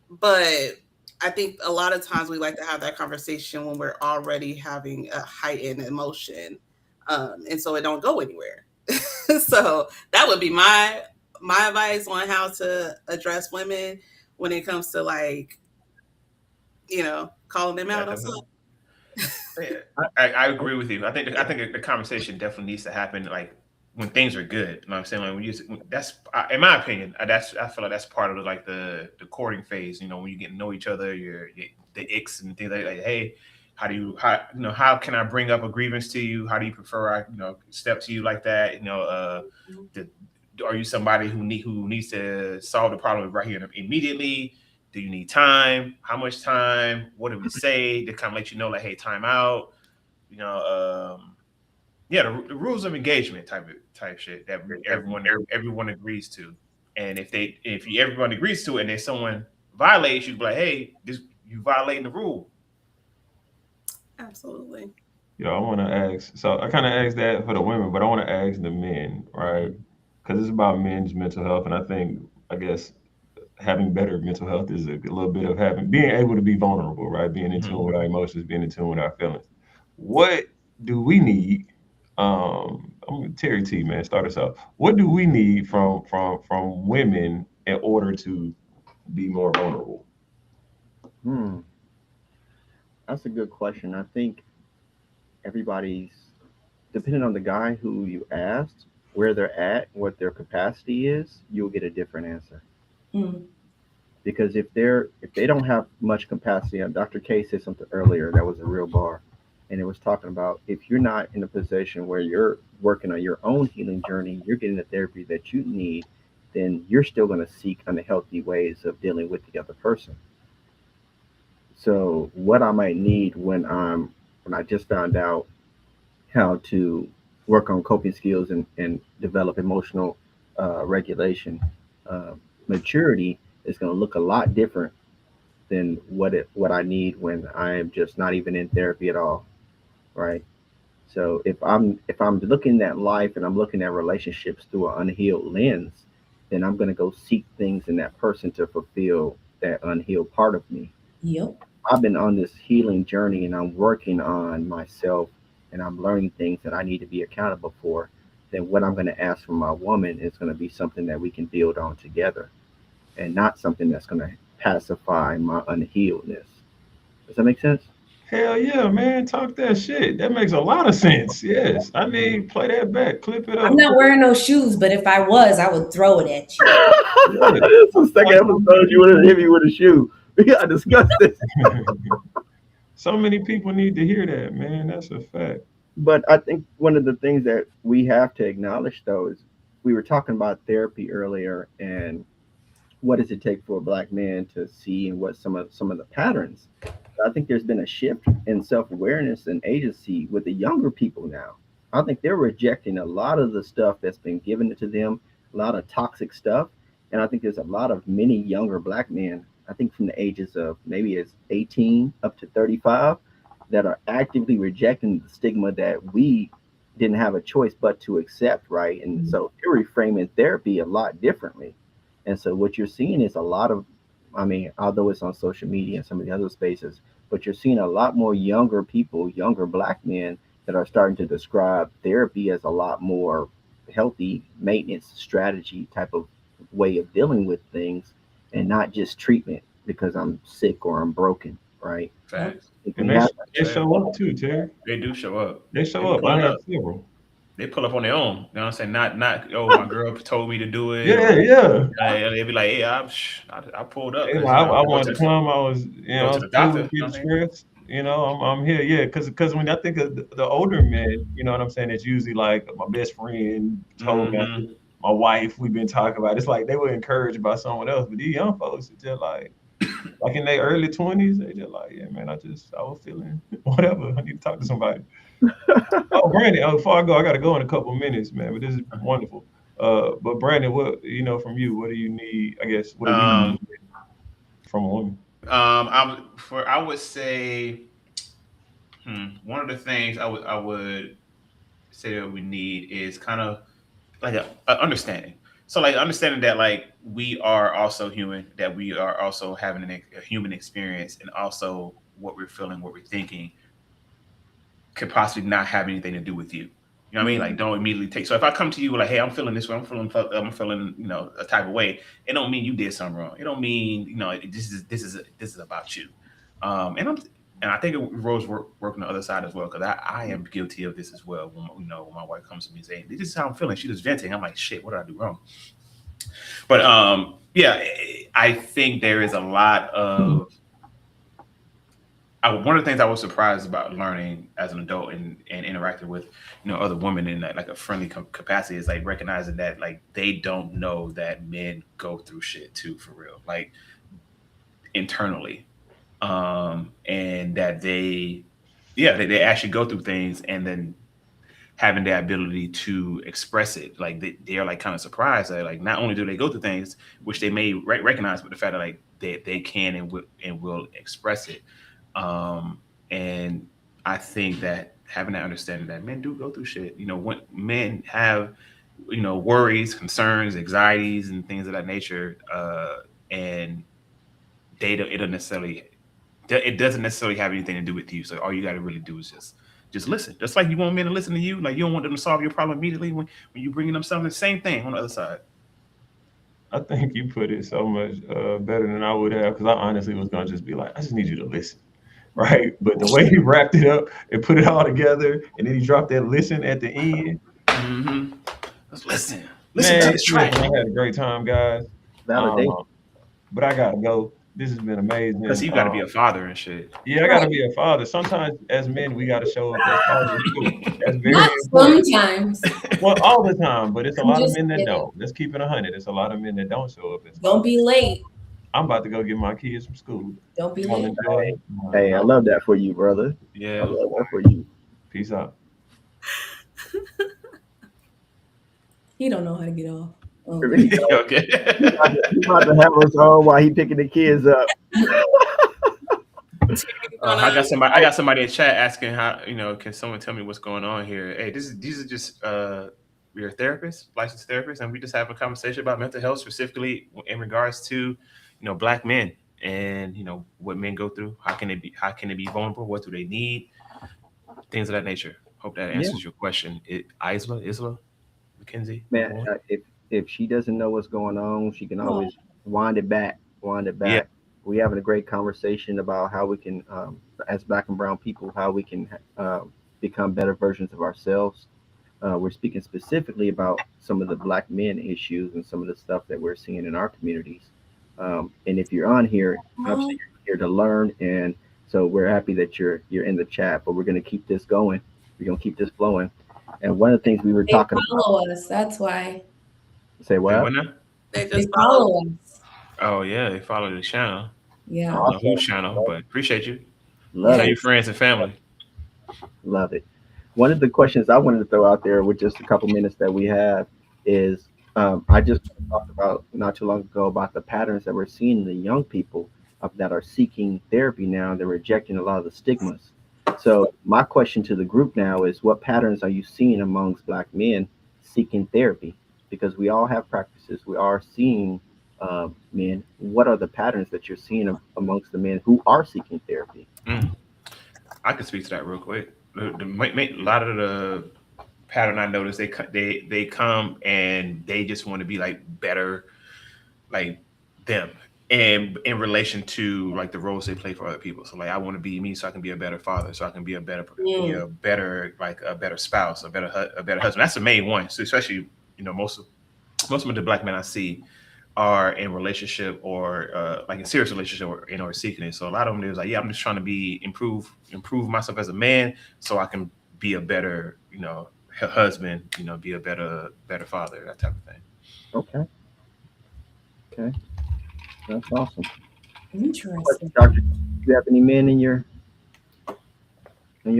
But I think a lot of times we like to have that conversation when we're already having a heightened emotion, and so it don't go anywhere. So that would be my advice on how to address women when it comes to, like, calling them Yeah, out on stuff. definitely. Yeah, I agree with you. I think the conversation definitely needs to happen like when things are good. You know what I'm saying? Like that's in my opinion. I feel like that's part of like the courting phase. You know, when you get to know each other, the icks and things like hey, how can I bring up a grievance to you? How do you prefer I step to you like that? The Are you somebody who needs to solve the problem right here immediately? Do you need time? How much time? What do we say to kind of let you know, like, hey, time out? You know, yeah, the rules of engagement type shit that everyone agrees to. And if everyone agrees to it, and if someone violates, you be like, hey, this you violating the rule. Absolutely. Yeah, I want to ask. So I kind of asked that for the women, but I want to ask the men, right? Mhm. Because it's about men's mental health, and I guess, having better mental health is a little bit of being able to be vulnerable, right? Being in tune Mhm. with our emotions, being in tune with our feelings. What do we need? Terry T, man, start us off. What do we need from women in order to be more vulnerable? Hmm, that's a good question. I think everybody's depending on the guy who you asked, where they're at, what their capacity is, you'll get a different answer. Mm. Because if they don't have much capacity, Dr. K said something earlier that was a real bar, and it was talking about if you're not in a position where you're working on your own healing journey, you're getting the therapy that you need, then you're still going to seek unhealthy ways of dealing with the other person. So what I might need when I just found out how to work on coping skills and develop emotional regulation, uh, maturity is going to look a lot different than what I need when I am just not even in therapy at all, right? So if I'm looking at life and I'm looking at relationships through an unhealed lens, then I'm going to go seek things in that person to fulfill that unhealed part of me. Yep. I've been on this healing journey and I'm working on myself and I'm learning things that I need to be accountable for. Then what I'm going to ask from my woman is going to be something that we can build on together and not something that's going to pacify my unhealedness. Does that make sense? Hell yeah, man. Talk that shit. That makes a lot of sense. Yes. I Mhm. need play that back. Clip it I'm up. not wearing no shoes, but if I was, I would throw it at you. Yeah. This is the second Like so episode you would have hit me with a shoe. We got to discuss this. many, so many people need to hear that, man. That's a fact. But I think one of the things that we have to acknowledge, though, is we were talking about therapy earlier, and what does it take for a black man to see and what some of the patterns. I think there's been a shift in self-awareness and agency with the younger people now. I think they're rejecting a lot of the stuff that's been given to them, a lot of toxic stuff, and I think there's a lot of many younger black men, I think from the ages of maybe it's 18 up to 35, that are actively rejecting the stigma that we didn't have a choice but to accept, right? And so they're reframing therapy a lot differently. And so what you're seeing is a lot of, I mean, although it's on social media and some of the other spaces, but you're seeing a lot more younger people, younger black men that are starting to describe therapy as a lot more healthy maintenance strategy type of way of dealing with things and not just treatment because I'm sick or I'm broken, right? Yep. Facts. If And we have they Facts. show up too, Terry. They do show up. They They show be up. I pulling have up. several. They pull up on their own. You know what I'm saying? Not oh, my girl told me to do it, Yeah, or yeah. they be like, hey, I pulled up Hey, because like, I I wanted to come. go I to was the cool doctor. with You know getting what I mean? stressed. I'm here. Yeah, because when I think of the older men, you know what I'm saying, it's usually like my best friend told me, Mm-hmm. my wife, we've been talking about. It's like they were encouraged by someone else, but these young folks are just like in their early 20s, they just like, yeah, man, I was feeling whatever. I need to talk to somebody. Oh, Brandon, before I go, I got to go in a couple minutes, man. But this is wonderful. But Brandon, what from you? What do you need? I guess what do we need Um, from a woman? I would say, one of the things I would say that we need is kind of like a understanding. So like understanding that like we are also human, that we are also having a human experience, and also what we're feeling, what we're thinking could possibly not have anything to do with you. You know what I mean? Like, don't immediately take. So if I come to you like, "Hey, I'm feeling this way. I'm feeling, a type of way," it don't mean you did something wrong. It don't mean this is about you. And I think Rose work on the other side as well, because I am guilty of this as well. When my wife comes to me saying, "This is how I'm feeling," she just venting. I'm like, "Shit, what did I do wrong?" But yeah, I think there is a lot of one of the things I was surprised about learning as an adult and interacting with other women in like a friendly capacity is like recognizing that like they don't know that men go through shit too for real, like internally, and that they actually go through things, and then having the ability to express it, like they're like kind of surprised that like not only do they go through things which they may recognize, but the fact that like they can and will express it. And I think that having that understanding that men do go through shit, when men have worries, concerns, anxieties, and things of that nature, and they don't, it doesn't necessarily have anything to do with you. So all you got to really do is just listen. Just like you want men to listen to you, like you don't want them to solve your problem immediately when you bringing them something. Same thing on the other side. I think you put it so much better than I would have, because I honestly was gonna just be like, I just need you to listen, right? But the way he wrapped it up and put it all together, and then he dropped that listen at the end, Mm-hmm. Just listen. Listen to man, this track. listen, I had a great time, guys. Validation. Um, but I gotta go. This has been Because amazing. you got to be a father and shit. Yeah, I gotta be a father. Sometimes as men, we gotta show up as fathers too. That's very Not important. sometimes. Well, all the time, but it's a I'm lot of just men that kidding. don't. Let's keep it 100. It's a lot of men that don't show up as Don't fathers. be late. I'm about to go get my kids from school. Don't be Y'all late. enjoy. Hey, I love that for you, brother. I Yeah. love that for you. Peace out. He don't know how to get off. Oh. Okay. He's about to have us on while he picking the kids up. I got somebody in chat asking how can someone tell me what's going on here? Hey, these are just we're therapists, licensed therapists, and we just have a conversation about mental health, specifically in regards to Black men and what men go through. How can they be vulnerable? What do they need? Things of that nature. Hope that Yeah, answers your question. Isla, Mackenzie. man. If she doesn't know what's going on, she can Oh. always wind it back. Wind it Yeah. back. We having a great conversation about how we can, as Black and Brown people, how we can become better versions of ourselves. We're speaking specifically about some of the Black men issues and some of the stuff that we're seeing in our communities. And if you're on here, obviously you're here to learn, and so we're happy that you're in the chat. But we're going to keep this going. We're going to keep this flowing. And one of the things we were They talking about. follow us. That's why. Say Wait, what? what now? They They just follow. follow us. Oh yeah, they follow the channel. I Yeah. don't know Awesome. whose channel, but appreciate you. Love Tell it. your friends and family. Love it. One of the questions I wanted to throw out there with just a couple minutes that we have is I just talked about not too long ago about the patterns that we're seeing in the young people that are seeking therapy now. They're rejecting a lot of the stigmas. So my question to the group now is, what patterns are you seeing amongst Black men seeking therapy? Because we all have practices. We are seeing men. What are the patterns that you're seeing amongst the men who are seeking therapy? Mm. I can speak to that real quick. A lot of the pattern I noticed, they come and they just want to be like better, like them, and in relation to like the roles they play for other people. So like I want to be me, so I can be a better father, so I can be a better like a better spouse, a better husband. That's the main one. So especially most of the Black men I see are in relationship or like in serious relationship or seeking it. So a lot of them is like, yeah, I'm just trying to improve myself as a man so I can be a better, husband, be a better father, that type of thing. Okay. Okay. That's awesome. Interesting. Doctor, do you have any men in your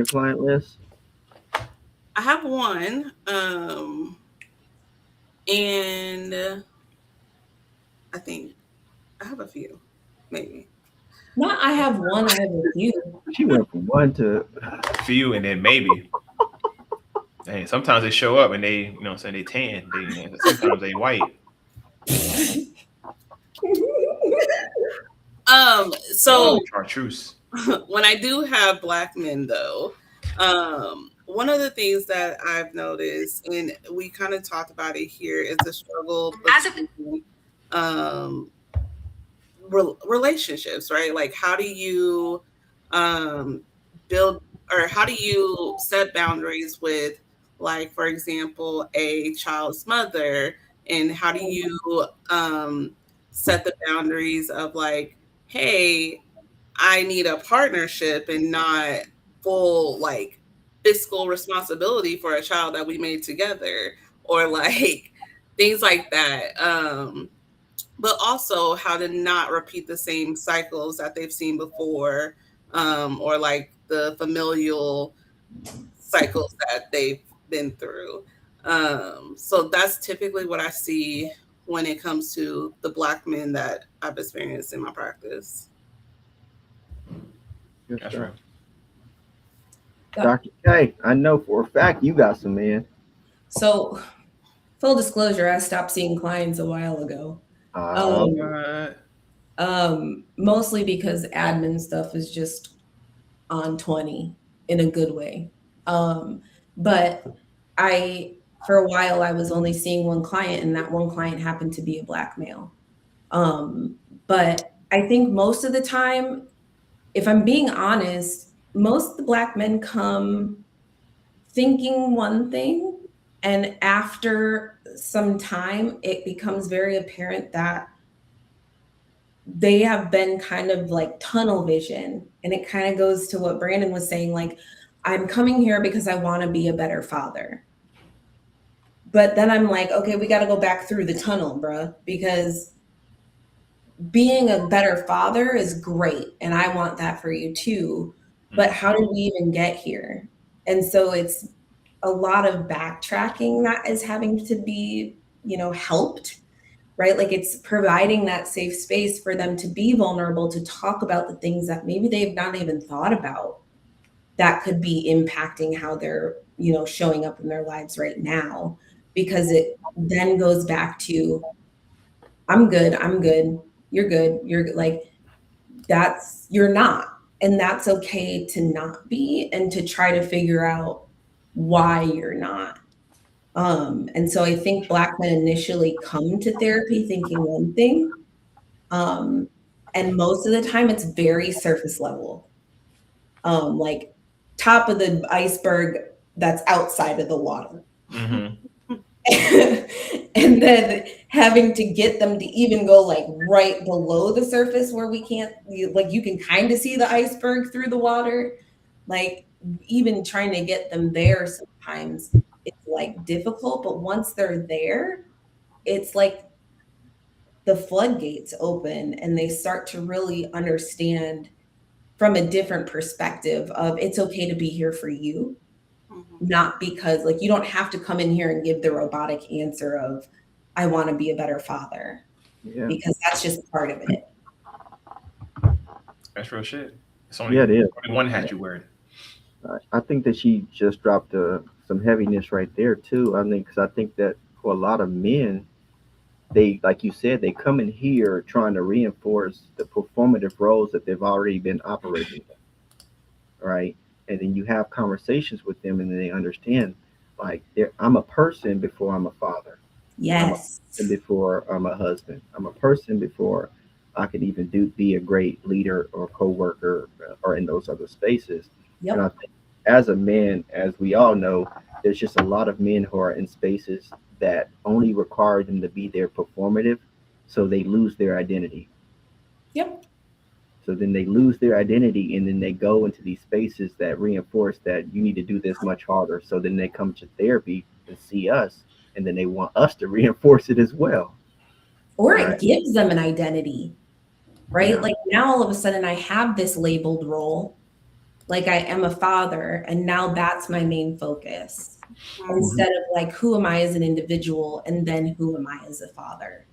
client list? I have one, and I think I have a few, maybe. Not I have one, I have a few. She went from one to Few and then maybe. Hey, sometimes they show up and they, saying they tan. Sometimes they white. So Chartreuse. when I do have Black men, though, one of the things that I've noticed, and we kind of talked about it here, is the struggle between relationships, right? Like, how do you build, or how do you set boundaries with, like, for example, a child's mother, and how do you set the boundaries of like, hey, I need a partnership and not full like fiscal responsibility for a child that we made together, or like things like that. But also how to not repeat the same cycles that they've seen before, or like the familial cycles that they've been through. So that's typically what I see when it comes to the Black men that I've experienced in my practice. Good That's stuff. real. Dr. K, I know for a fact you got some men. So, full disclosure, I stopped seeing clients a while ago. Okay. What? Mostly because admin stuff is just on 20 in a good way. But I, for a while, I was only seeing one client, and that one client happened to be a Black male. But I think most of the time, if I'm being honest, most of the Black men come thinking one thing, and after some time, it becomes very apparent that they have been kind of like tunnel vision. And it kind of goes to what Brandon was saying, like, I'm coming here because I want to be a better father. But then I'm like, okay, we got to go back through the tunnel, bruh, because being a better father is great. And I want that for you too. But how did we even get here? And so it's a lot of backtracking that is having to be, helped, right? Like it's providing that safe space for them to be vulnerable, to talk about the things that maybe they've not even thought about that could be impacting how they're, showing up in their lives right now. Because it then goes back to, I'm good, you're good, you're good. Like you're not. And that's okay to not be, and to try to figure out why you're not. And so I think Black men initially come to therapy thinking one thing, um, and most of the time it's very surface level, like top of the iceberg that's outside of the water. Mm-hmm. And then having to get them to even go like right below the surface where we can't, like you can kind of see the iceberg through the water. Like even trying to get them there sometimes it's like difficult, but once they're there, it's like the floodgates open and they start to really understand from a different perspective of it's okay to be here for you, Mhm. not because like you don't have to come in here and give the robotic answer of I want to be a better father, Yeah. because that's just part of it. That's real shit. It's Yeah, it is. only one hat you wearing. I think that she just dropped some heaviness right there too. I mean, because I think that for a lot of men, they, like you said, they come in here trying to reinforce the performative roles that they've already been operating in, right? And then you have conversations with them, and then they understand, like, I'm a person before I'm a father. I'm a Yes. person before I'm a husband. I'm a person before I could even be a great leader or co-worker or in those other spaces. And I Yep. think as a man, as we all know, there's just a lot of men who are in spaces that only require them to be there performative, so they lose their identity. Yep. So then they lose their identity, and then they go into these spaces that reinforce that you need to do this much harder. So then they come to therapy and see us, and then they want us to reinforce it as well. Or Right. it gives them an identity, right? Yeah. Like now all of a sudden I have this labeled role, like I am a father, and now that's my main focus, Mhm. Mhm. instead of like who am I as an individual and then who am I as a father.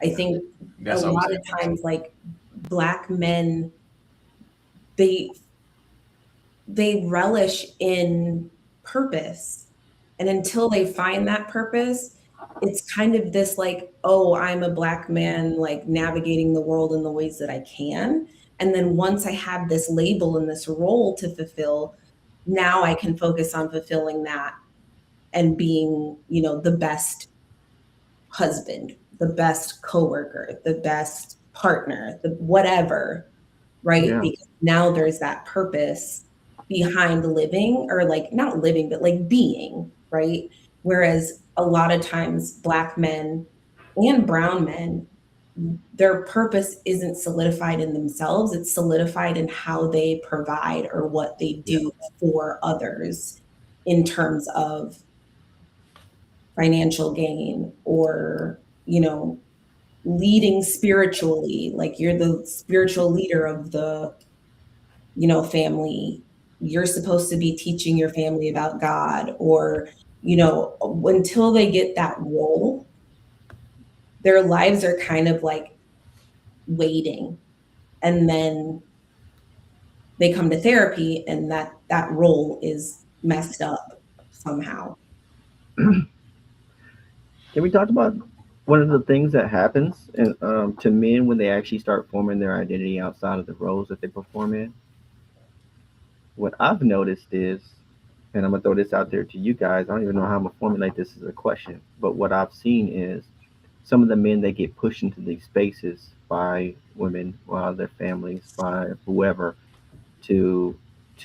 I Yeah. think a That's always lot of happened. times like Black men, they they relish in purpose, and until they find that purpose, it's kind of this like, oh, I'm a Black man like navigating the world in the ways that I can, and then once I have this label and this role to fulfill, now I can focus on fulfilling that and being, the best husband, the best coworker, the best partner, the whatever, right? Yeah. Because now there's that purpose behind living, or like not living, but like being, right? Whereas a lot of times Black men and brown men, their purpose isn't solidified in themselves, it's solidified in how they provide or what they Yeah. do for others in terms of financial gain or, leading spiritually, like you're the spiritual leader of the, family. You're supposed to be teaching your family about God, or, until they get that role, their lives are kind of like waiting. And then they come to therapy and that role is messed up somehow. Can we talk about one of the things that happens to men when they actually start forming their identity outside of the roles that they perform in? What I've noticed is, and I'm gonna throw this out there to you guys. I don't even know how I'm gonna formulate this as a question, but what I've seen is some of the men that get pushed into these spaces by women, by their families, by whoever, to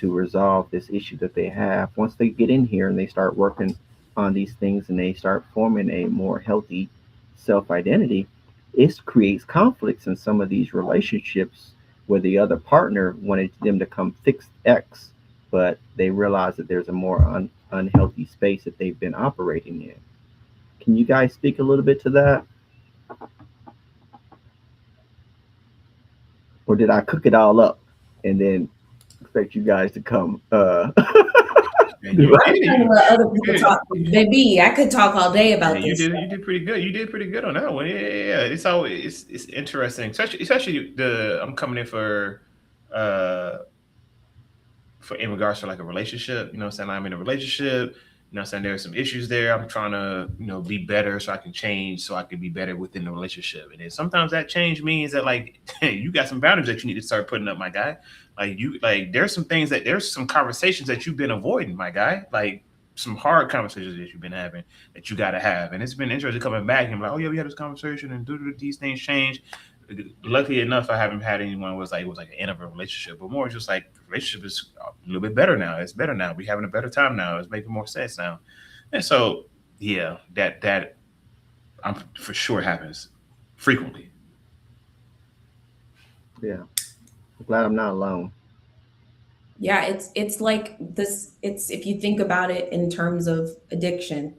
resolve this issue that they have. Once they get in here and they start working on these things and they start forming a more healthy self identity, it creates conflicts in some of these relationships where the other partner wanted them to come fix X, but they realize that there's a more unhealthy space that they've been operating in. Can you guys speak a little bit to that? Or did I cook it all up and then expect you guys to come And you I'm did, trying to you, let other you people did. talk. Baby, I could talk all day Yeah, about this. you did pretty good. You did pretty good on that one. Yeah. It's always it's interesting, especially the I'm coming in uh for in regards to like a relationship. You know what I'm saying? I'm in a relationship. You know what I'm saying? There's some issues there. I'm trying to, be better so I can change so I can be better within the relationship. And then sometimes that change means that like you got some boundaries that you need to start putting up, my guy. There's some things there's some conversations that you've been avoiding, my guy. Like some hard conversations that you've been having that you gotta have. And it's been interesting coming back and like, oh yeah, we had this conversation and these things change. Luckily enough, I haven't had anyone was like an end of a relationship, but more just like relationship is a little bit better now. It's better now. We're having a better time now. It's making more sense now. And so yeah, that I'm for sure happens frequently. Yeah, I'm glad I'm not alone. Yeah, it's like this. It's, if you think about it in terms of addiction,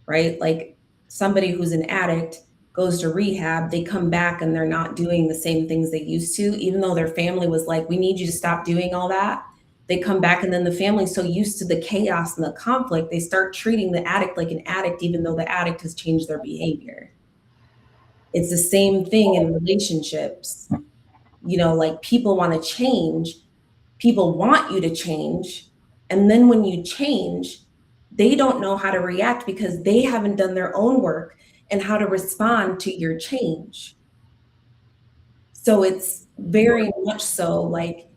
right? Like somebody who's an addict goes to rehab, they come back and they're not doing the same things they used to, even though their family was like, we need you to stop doing all that. They come back and then the family's so used to the chaos and the conflict, they start treating the addict like an addict, even though the addict has changed their behavior. It's the same thing in relationships. Like people want to change, people want you to change. And then when you change, they don't know how to react because they haven't done their own work and how to respond to your change. So it's very much so like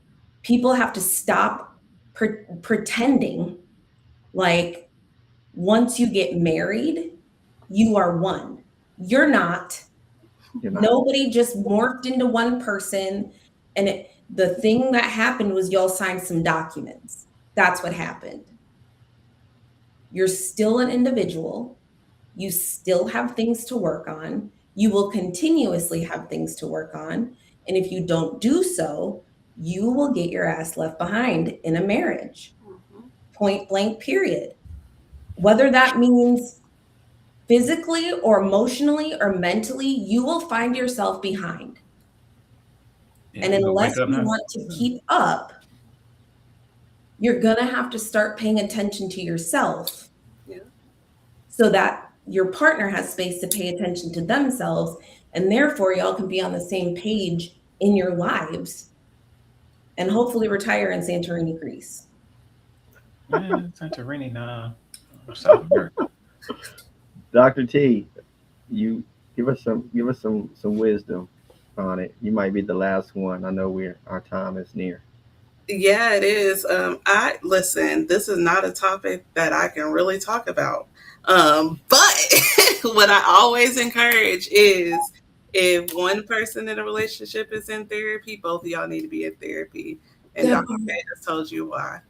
people have to stop pretending like once you get married, you are one. You're not. You know, Nobody just morphed into one person. And the thing that happened was y'all signed some documents. That's what happened. You're still an individual. You still have things to work on. You will continuously have things to work on. And if you don't do so, you will get your ass left behind in a marriage. Mhm. Point blank, period. Whether that means physically or emotionally or mentally, you will find yourself behind. Yeah, And you gonna unless wake up you now. want to keep up, you're going to have to start paying attention to yourself Yeah. so that your partner has space to pay attention to themselves. And therefore, y'all can be on the same page in your lives and hopefully retire in Santorini, Greece. Yeah, Santorini, nah, South America. Dr. T, you give us some wisdom on it. You might be the last one. I know our time is near. Yeah, it is. I listen. This is not a topic that I can really talk about. But what I always encourage is if one person in a relationship is in therapy, both of y'all need to be in therapy. And That Dr. part. K just told you why.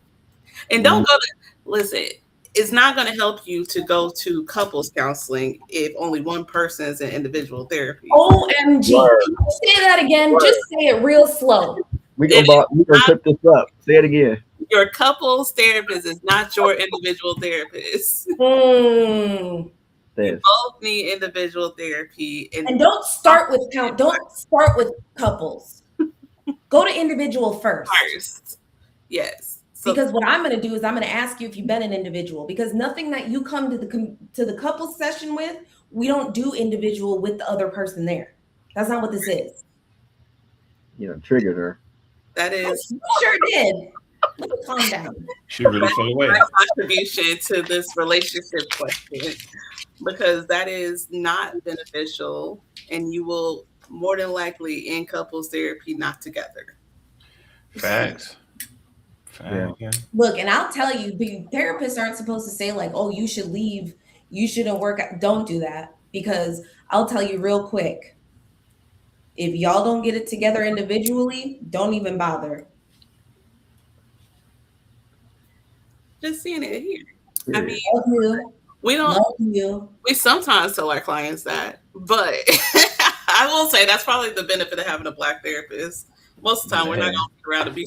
And Mm, don't go to listen. it's not going to help you to go to couples counseling if only one person is in individual therapy. OMG. Word. Can you say that again? Word. Just say it real slow. We It gonna is clip this up. Say it again. your couples therapist is not your individual therapist. Hmm. You This. both need individual therapy, And don't start with couples. Go to individual first. Yes. So because what I'm going to do is I'm going to ask you if you've been an individual, because nothing that you come to the couples session with, we don't do individual with the other person there. That's not what this is. You know, triggered her. that is You sure did. Let me calm down. She really fell away. my contribution to this relationship question, because that is not beneficial, and you will more than likely in couples therapy not together. Facts. Facts. Yeah. Look, and I'll tell you, the therapists aren't supposed to say like, "Oh, you should leave. You shouldn't work." Don't do that, because I'll tell you real quick. If y'all don't get it together individually, don't even bother. Just seeing it here. I Period. mean, Love you. we don't. Love you. We sometimes tell our clients that, but I will say that's probably the benefit of having a Black therapist. Most of the time, we're not going to be around to be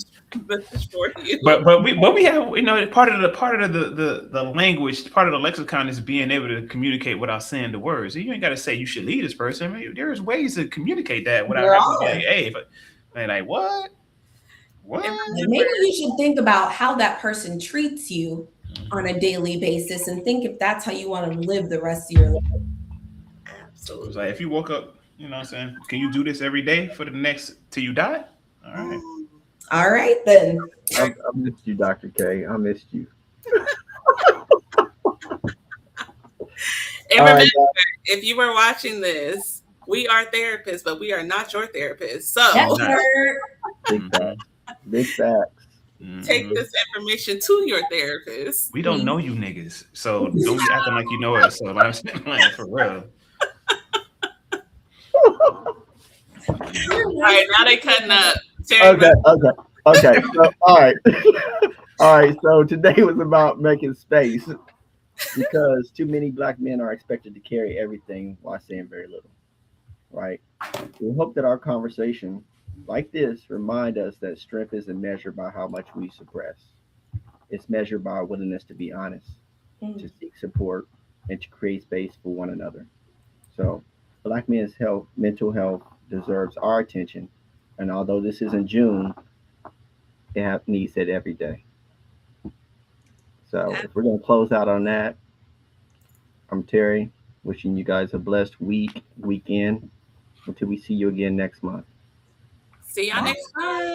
for you. But we have, you know, part of the language, part of the lexicon is being able to communicate without saying the words. You ain't got to say you should lead this person. I mean, there's ways to communicate that without having to be like, hey, but they're like, what? Maybe you should think about how that person treats you on a daily basis and think if that's how you want to live the rest of your life. Absolutely. It's like, if you woke up, you know what I'm saying, can you do this every day for the next till you die? All right. All right, then. I missed you, Dr. K. I missed you. And remember, if you were watching this, we are therapists, but we are not your therapist. So Big facts. Big facts. take this information to your therapist. We don't know you niggas, so don't be acting like you know us. So I'm saying, like, for real. All right, now they cutting up. Okay. So, all right. All right. So today was about making space, because too many Black men are expected to carry everything while saying very little. Right. We hope that our conversation like this remind us that strength isn't measured by how much we suppress. It's measured by our willingness to be honest, to seek support, and to create space for one another. So Black men's mental health deserves our attention. And although this isn't June, it needs it every day. So if we're going to close out on that, I'm Terry, wishing you guys a blessed weekend, until we see you again next month. See y'all next time.